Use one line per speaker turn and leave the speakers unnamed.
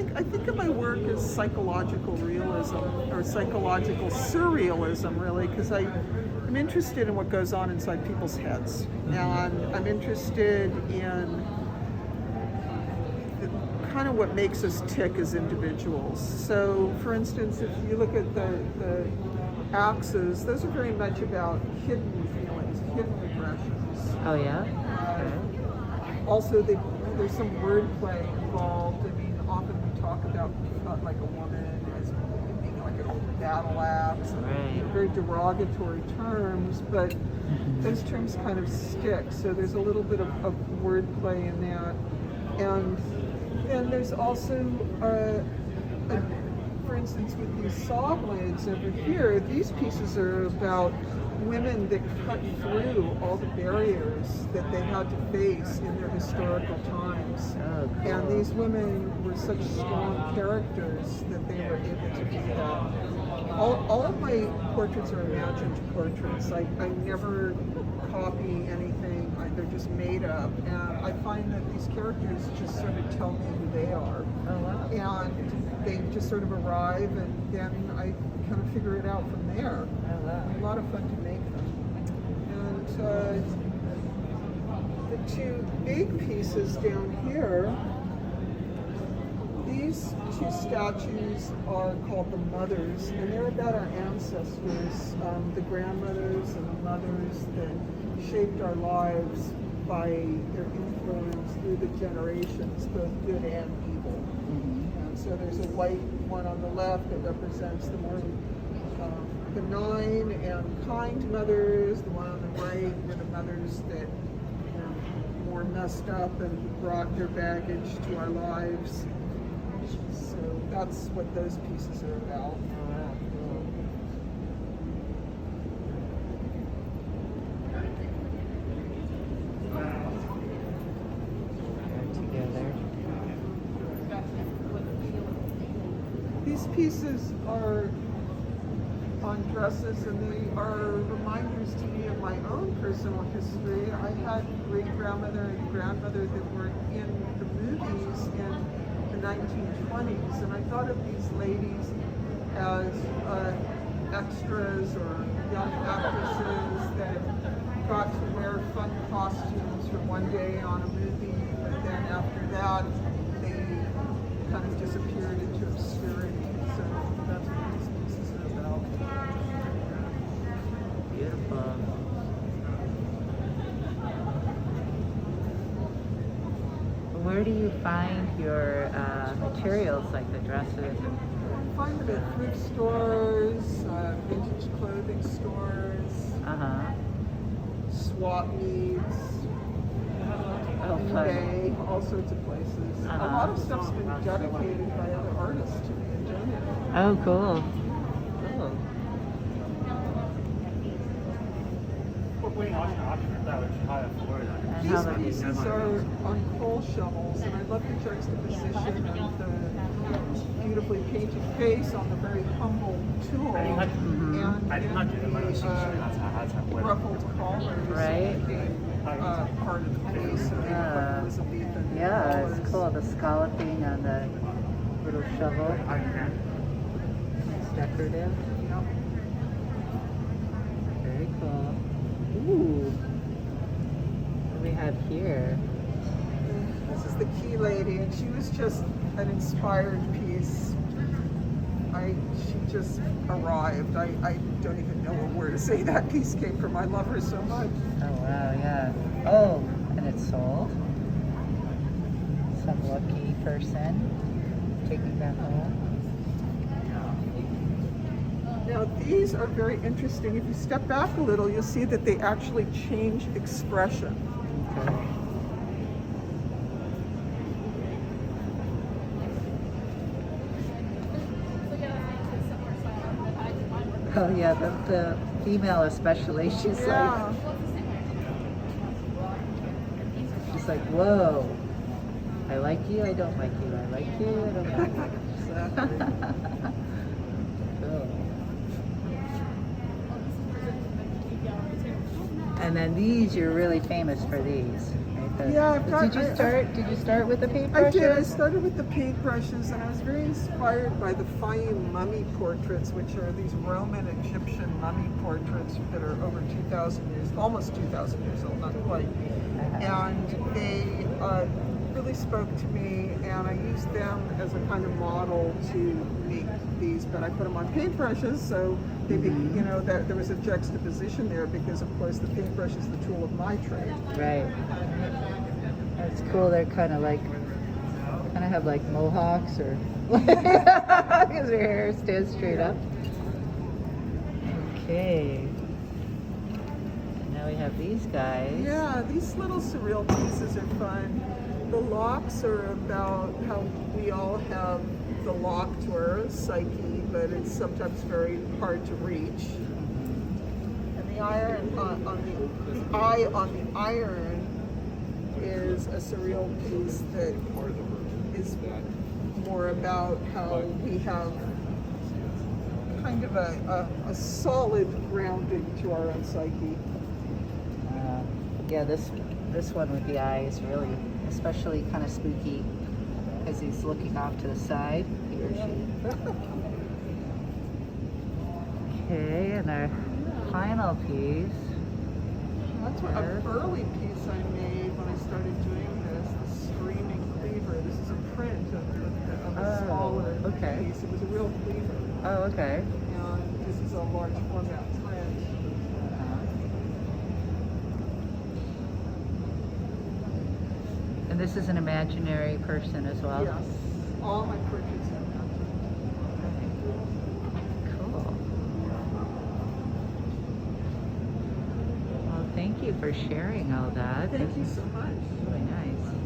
think of my work as psychological realism or psychological surrealism, really, because I'm interested in what goes on inside people's heads, and I'm interested in kind of what makes us tick as individuals. So, for instance, if you look at the axes, those are very much about hidden feelings, hidden aggressions.
Oh yeah.
Also, there's some wordplay involved. I mean, often we talk about like a woman as being like an old battle axe, and very derogatory terms, but those terms kind of stick. So there's a little bit of wordplay in that, and then there's also, for instance, with these saw blades over here, these pieces are about women that cut through all the barriers that they had to face in their historical times.
Oh, cool.
And these women were such strong characters that they were able to do that. All of my portraits are imagined portraits. I never copy anything. They're just made up. And I find that these characters just sort of tell me who they are.
Oh, wow.
And they just sort of arrive, and then I kind of figure it out from there.
Oh, wow.
A lot of fun to make them. And the two big pieces down here, these two statues are called the mothers, and they're about our ancestors, the grandmothers and the mothers that shaped our lives by their influence through the generations, both good and evil. And so there's a white one on the left that represents the more benign and kind mothers. The one on the right were the mothers that were more messed up and brought their baggage to our lives. So that's what those pieces are about. These pieces are on dresses, and they are reminders to me of my own personal history. I had great-grandmother and grandmother that were in the movies in the 1920s, and I thought of these ladies as extras or young actresses that got to wear fun costumes for one day on a movie, but then after that they kind of disappeared into obscurity. So that's what these pieces are about.
Beautiful. Where do you find your materials, like the dresses?
I find them at thrift stores, vintage clothing stores, swap meets, eBay, all sorts of places. A lot of stuff's been dedicated by other artists to me and donated.
Oh, cool.
These pieces are on coal shovels, and I love the juxtaposition of the beautifully painted face on the very humble tool, and the ruffled collars being part of the face of the Elizabethan.
Yeah, it's cool. The scalloping on the little shovel. It's decorative.
Yep.
Very cool. Ooh. What do we have here?
This is the Key Lady, and she was just an inspired piece. She just arrived. I don't even know where to say that piece came from. I love her so much.
Oh wow, yeah. Oh, and it's sold. Some lucky person taking that home.
Now these are very interesting. If you step back a little, you'll see that they actually change expression.
Okay. Oh yeah, the female especially, she's like, whoa, I like you, I don't like you, I like you, I don't like you.
Exactly.
Cool. And then these, you're really famous for these. Right,
Yeah, I've got-
Did you start with the
I
paintbrushes?
did. I started with the paintbrushes, and I was very inspired by the Fayum mummy portraits, which are these Roman Egyptian mummy portraits that are over 2,000 years, almost 2,000 years old, not quite. And they really spoke to me, and I used them as a kind of model to make these. But I put them on paintbrushes, so they, you know, that there was a juxtaposition there because, of course, the paintbrush is the tool of my trade.
Right. That's cool. They're kind of have like mohawks or because their hair stands straight up. Okay. And now we have these guys.
Yeah, these little surreal pieces are fun. The locks are about how we all have the lock to our psyche, but it's sometimes very hard to reach. And the iron the eye on the iron is a surreal piece that is more about how we have kind of a solid grounding to our own psyche.
Yeah, this one with the eye is really, especially kind of spooky because he's looking off to the side, he or she. Okay, and our final piece.
That's what a early piece I made when I started doing this, the Screaming Cleaver. This is a print of a smaller piece. It was a real cleaver.
Oh, okay.
And this is a large format print.
And this is an imaginary person as well?
Yes. All my portraits are imaginary.
Cool. Well, thank you for sharing all that.
Thank you so much.
Really nice.